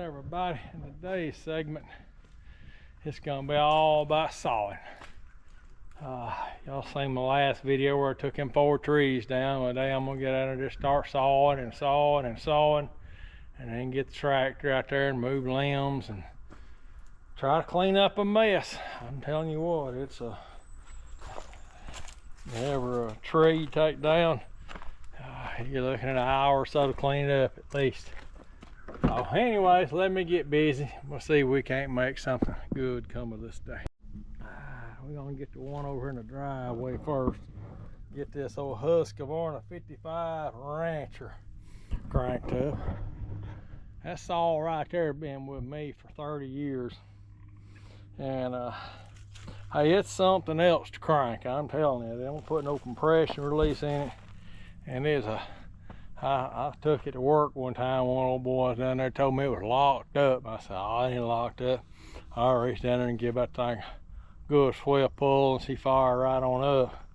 everybody. In today's segment, it's gonna be all about sawing. Y'all seen my last video where I took them 4 trees down. Today I'm gonna get out and just start sawing and sawing and sawing, and then get the tractor out there and move limbs and try to clean up a mess. I'm telling you what, it's whenever a tree you take down, you're looking at an hour or so to clean it up at least. So anyways, let me get busy. We'll see if we can't make something good come of this day. We're gonna get the one over in the driveway first. Get this old Husqvarna 55 Rancher cranked up. That saw right there been with me for 30 years. And hey, it's something else to crank, I'm telling you. They don't put no compression release in it. And I took it to work one time. One old boy down there told me it was locked up. I said, oh, it ain't locked up. I reached down there and give that thing a good swell pull and see fire right on up.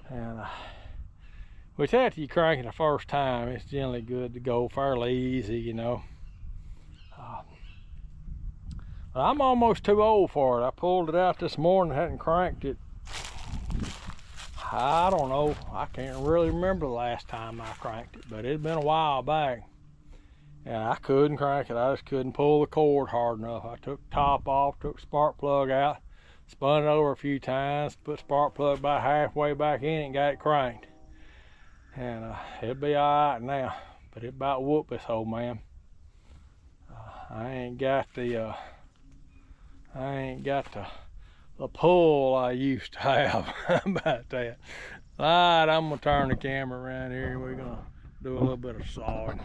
And which after you crank it the first time, it's generally good to go fairly easy, you know. But I'm almost too old for it. I pulled it out this morning, hadn't cranked it. I don't know, I can't really remember the last time I cranked it, but it's been a while back. And I couldn't crank it, I just couldn't pull the cord hard enough. I took the top off, took the spark plug out, spun it over a few times, put the spark plug about halfway back in and got it cranked. And it'll be all right now, but it about whooped this old man. I ain't got the pull I used to have. How about that? All right, I'm gonna turn the camera around here and we're gonna do a little bit of sawing.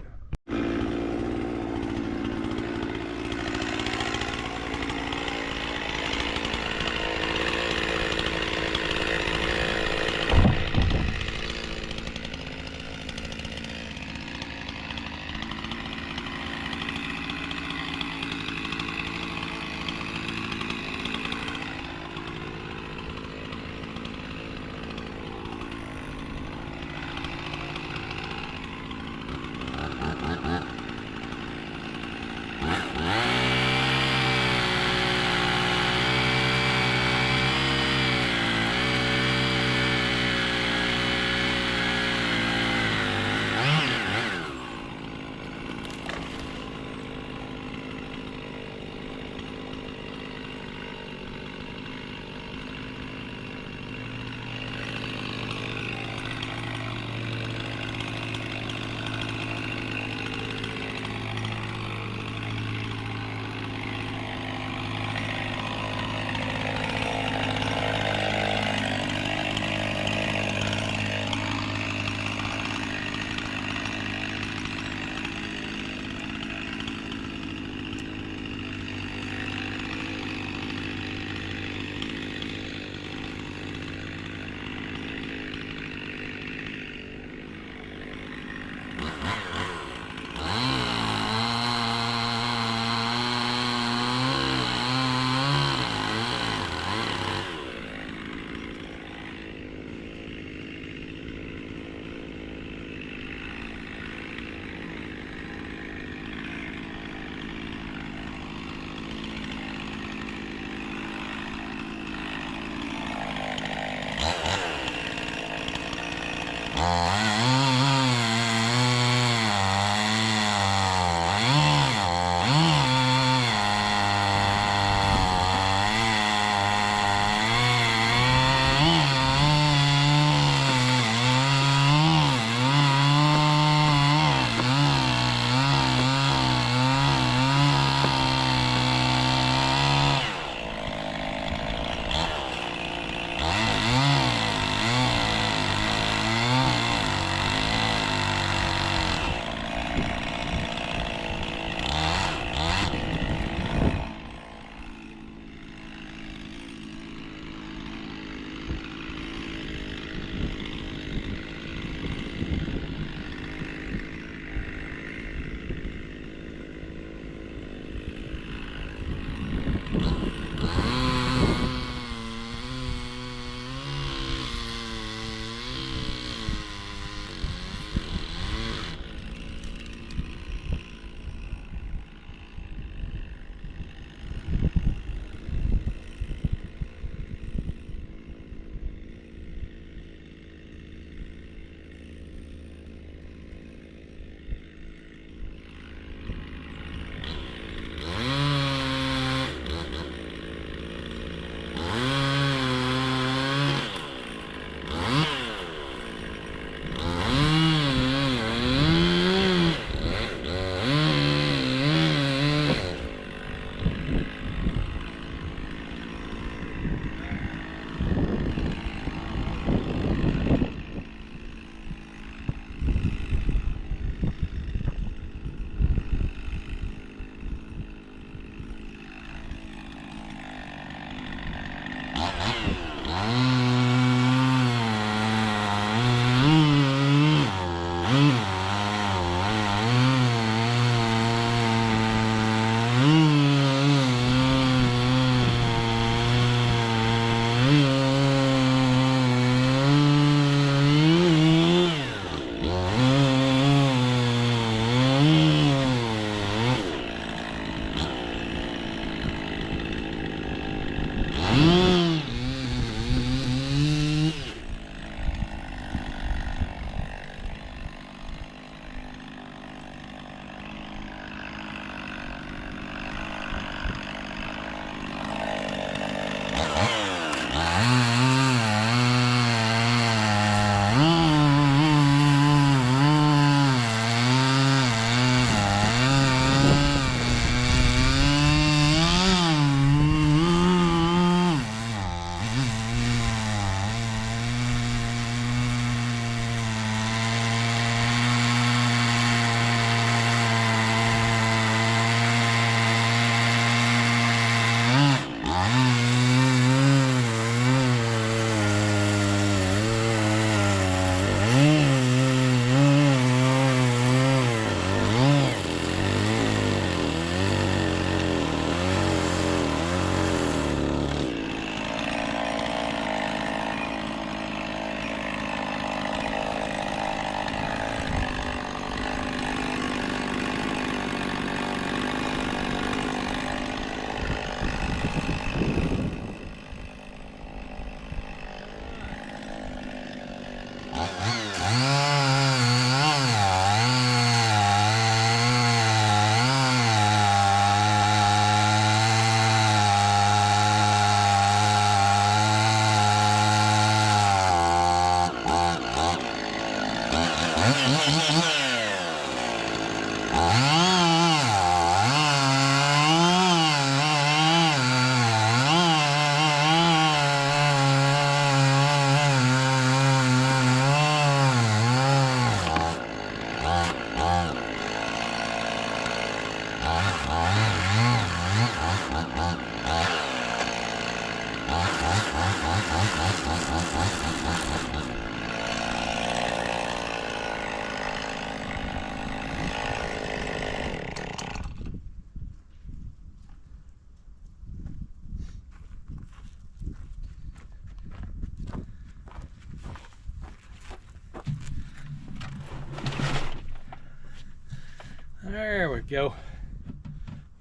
There we go.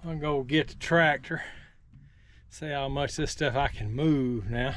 I'm gonna go get the tractor, see how much of this stuff I can move now.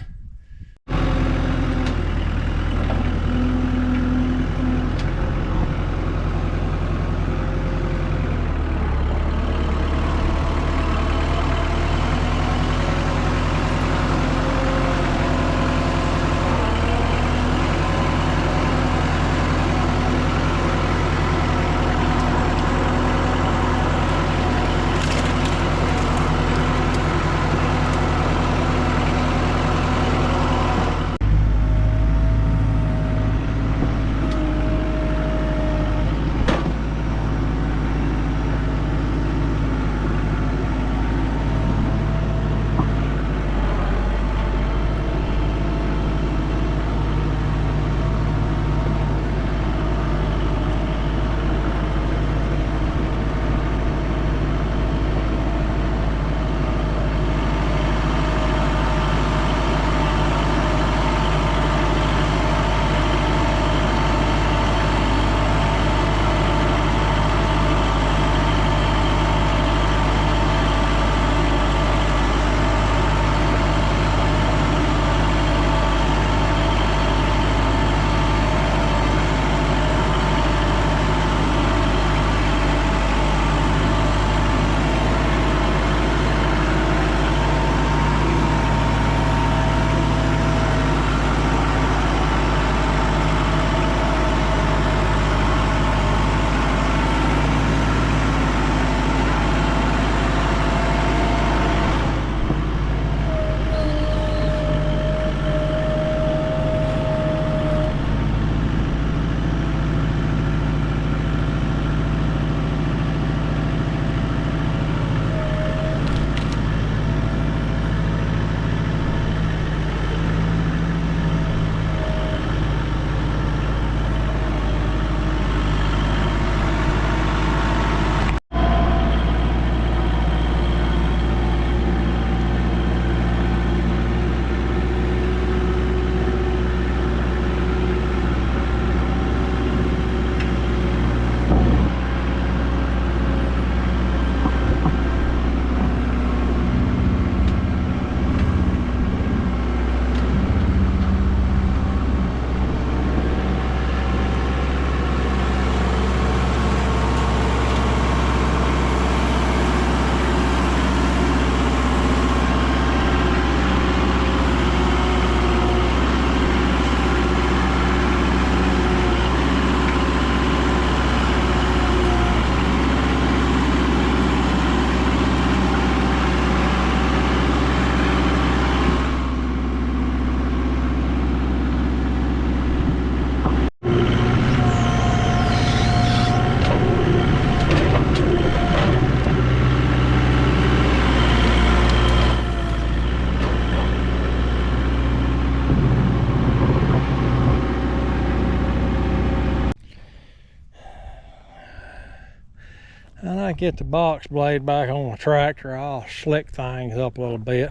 And I get the box blade back on the tractor, I'll slick things up a little bit.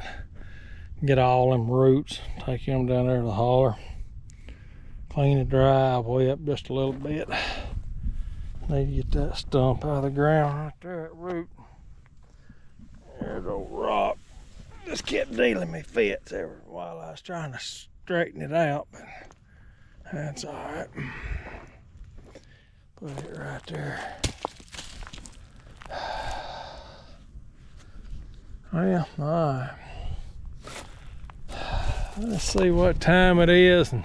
Get all them roots, take them down there to the hauler. Clean the driveway up just a little bit. Need to get that stump out of the ground right there at root. There's old rock. Just kept dealing me fits every while I was trying to straighten it out, but that's alright. Put it right there. Well, alright. Let's see what time it is and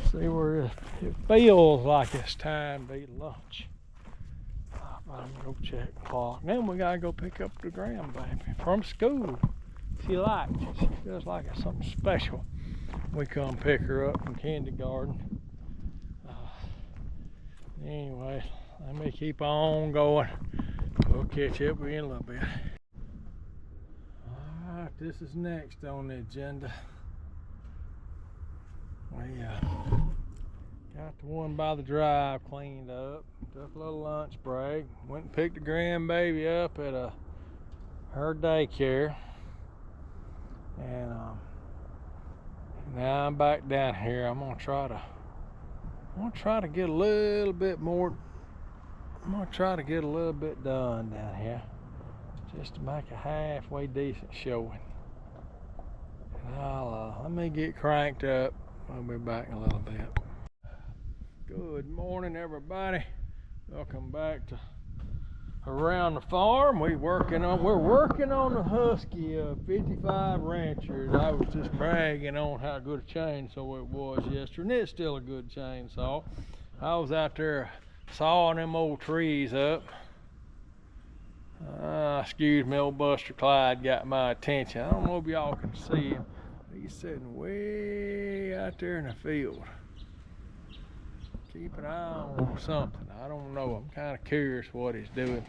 see where it feels like it's time to eat lunch. I'm gonna go check the clock. Then we gotta go pick up the grandbaby from school. She likes it. She feels like it's something special. We come pick her up from kindergarten. Anyway, let me keep on going. We'll catch up with you in a little bit. Alright, this is next on the agenda. We got the one by the drive cleaned up. Took a little lunch break. Went and picked the grandbaby up at her daycare. And now I'm back down here. I'm gonna try to get a little bit more. I'm gonna try to get a little bit done down here, just to make a halfway decent showing. And let me get cranked up. I'll be back in a little bit. Good morning, everybody. Welcome back to Around the Farm. We're working on the Husky 55 Rancher. I was just bragging on how good a chainsaw it was yesterday, and it's still a good chainsaw. I was out there sawing them old trees up. Excuse me, old Buster Clyde got my attention. I don't know if y'all can see him. He's sitting way out there in the field. Keep an eye on something. I don't know. I'm kind of curious what he's doing.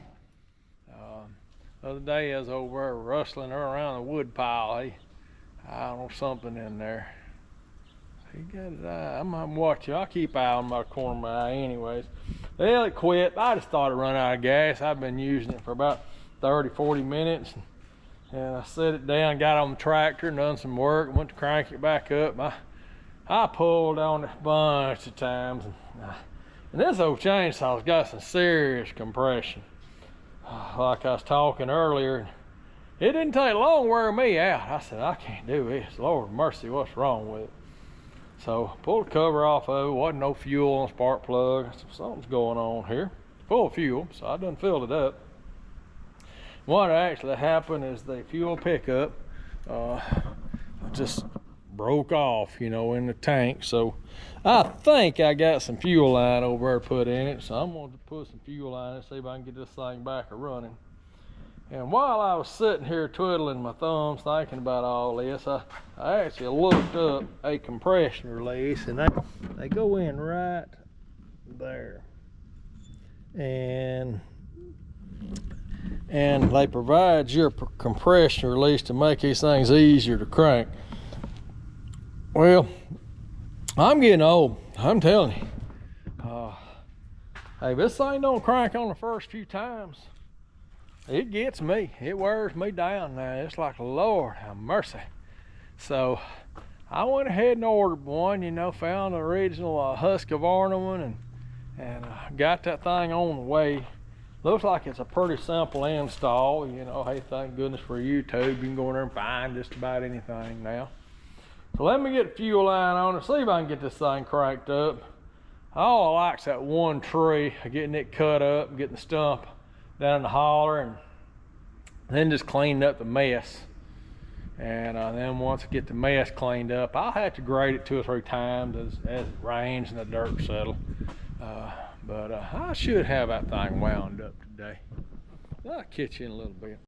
The other day I was over there rustling around the wood pile. I don't know, something in there. He got his eye. I'm gonna watch you. I'll keep eye on my corner of my eye anyways. Well, it quit. I just thought it run out of gas. I've been using it for about 30-40 minutes. And I set it down, got on the tractor and done some work, went to crank it back up. I pulled on it a bunch of times. And this old chainsaw's got some serious compression. Like I was talking earlier, it didn't take long to wear me out. I said, I can't do this. Lord mercy, what's wrong with it? So pulled the cover off of it. Wasn't no fuel on the spark plug. I said, something's going on here. Full of fuel, so I done filled it up. What actually happened is the fuel pickup just broke off, in the tank. So I think I got some fuel line over there put in it. So I'm going to put some fuel line and see if I can get this thing back running. And while I was sitting here twiddling my thumbs thinking about all this, I actually looked up a compression release, and they go in right there. And they provide your compression release to make these things easier to crank. Well, I'm getting old, I'm telling you. Hey, this thing don't crank on the first few times. It gets me. It wears me down now. It's like, Lord have mercy. So I went ahead and ordered one, found the original Husqvarna one, and got that thing on the way. Looks like it's a pretty simple install. Hey, thank goodness for YouTube. You can go in there and find just about anything now. So let me get the fuel line on it, see if I can get this thing cranked up. All I like's that one tree, getting it cut up, getting the stump down in the holler, and then just cleaned up the mess. And then once I get the mess cleaned up, I'll have to grade it 2 or 3 times as it rains and the dirt settles. But I should have that thing wound up today. I'll catch you in a little bit.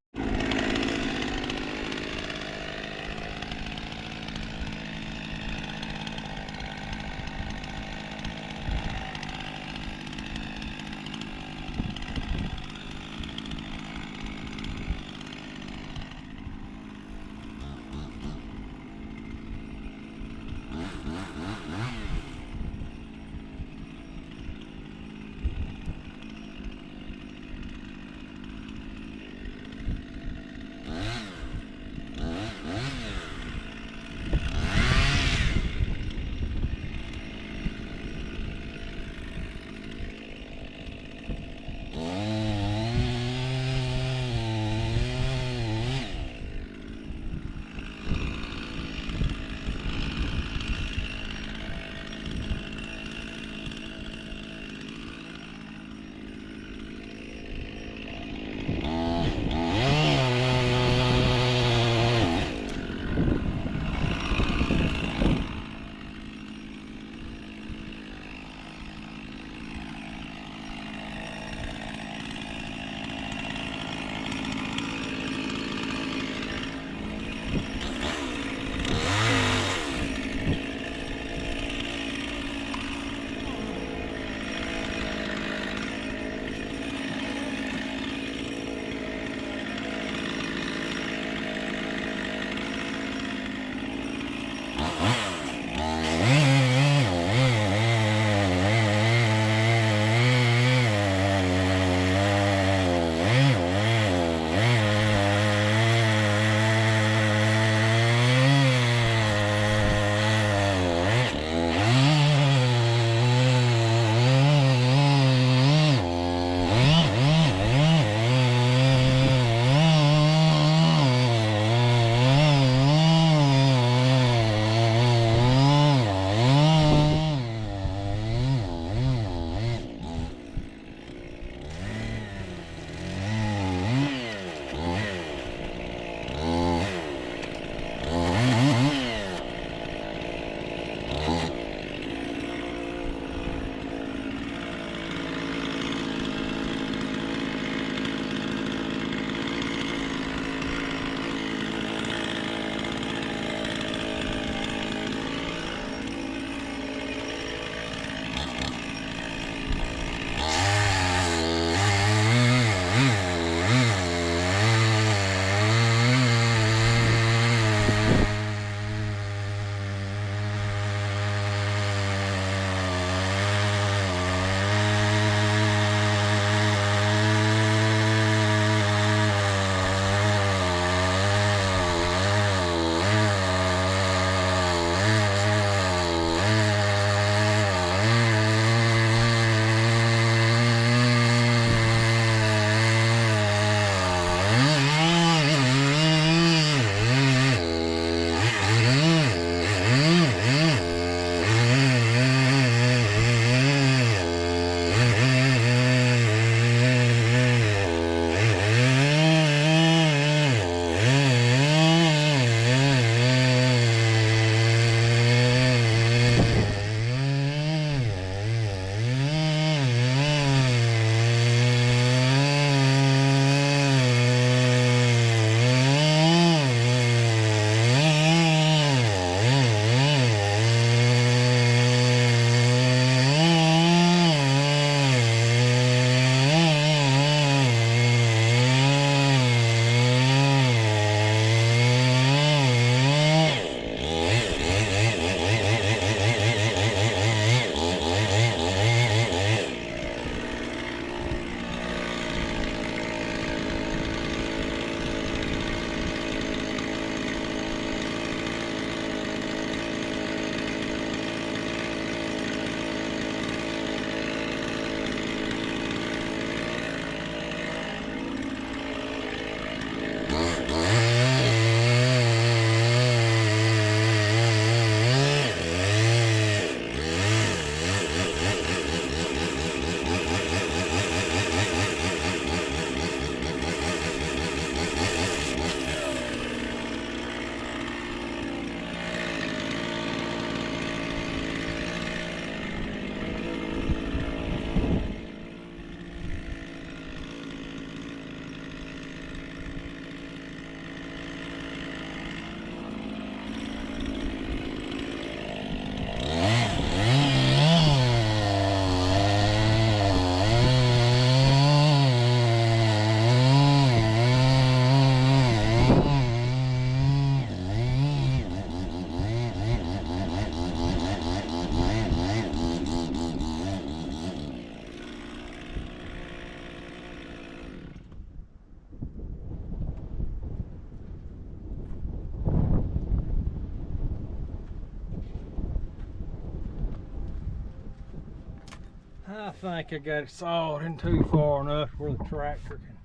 I think I got it sawed in too far enough where the tractor can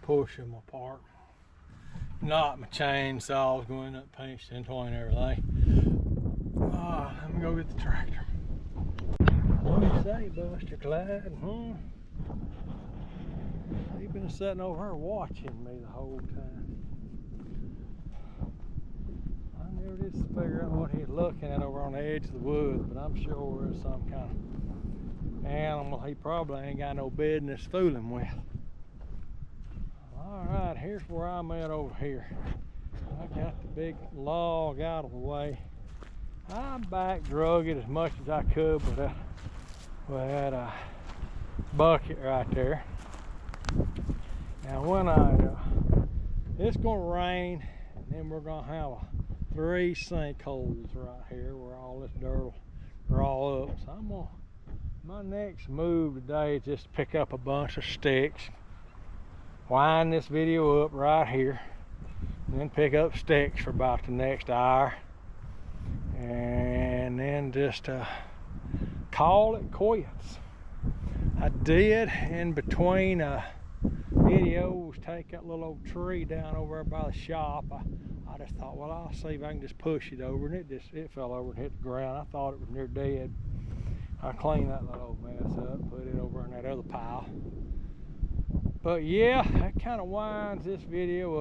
push them apart. Not my chainsaw's going up pinched in between everything. Let me go get the tractor. What do you say, Buster Clyde? He's been sitting over here watching me the whole time. I never did figure out what he's looking at over on the edge of the woods, but I'm sure it's some kind of animal he probably ain't got no business fooling with. Alright, here's where I'm at over here. I got the big log out of the way. I back drug it as much as I could with that bucket right there. Now when it's gonna rain, and then we're gonna have 3 sinkholes right here where all this dirt will draw up. So my next move today is just to pick up a bunch of sticks, wind this video up right here, and then pick up sticks for about the next hour, and then just call it quits. I did in between videos take that little old tree down over there by the shop. I just thought, well, I'll see if I can just push it over, and it fell over and hit the ground. I thought it was near dead. I cleaned that little old mess up, put it over in that other pile. But yeah, that kind of winds this video up.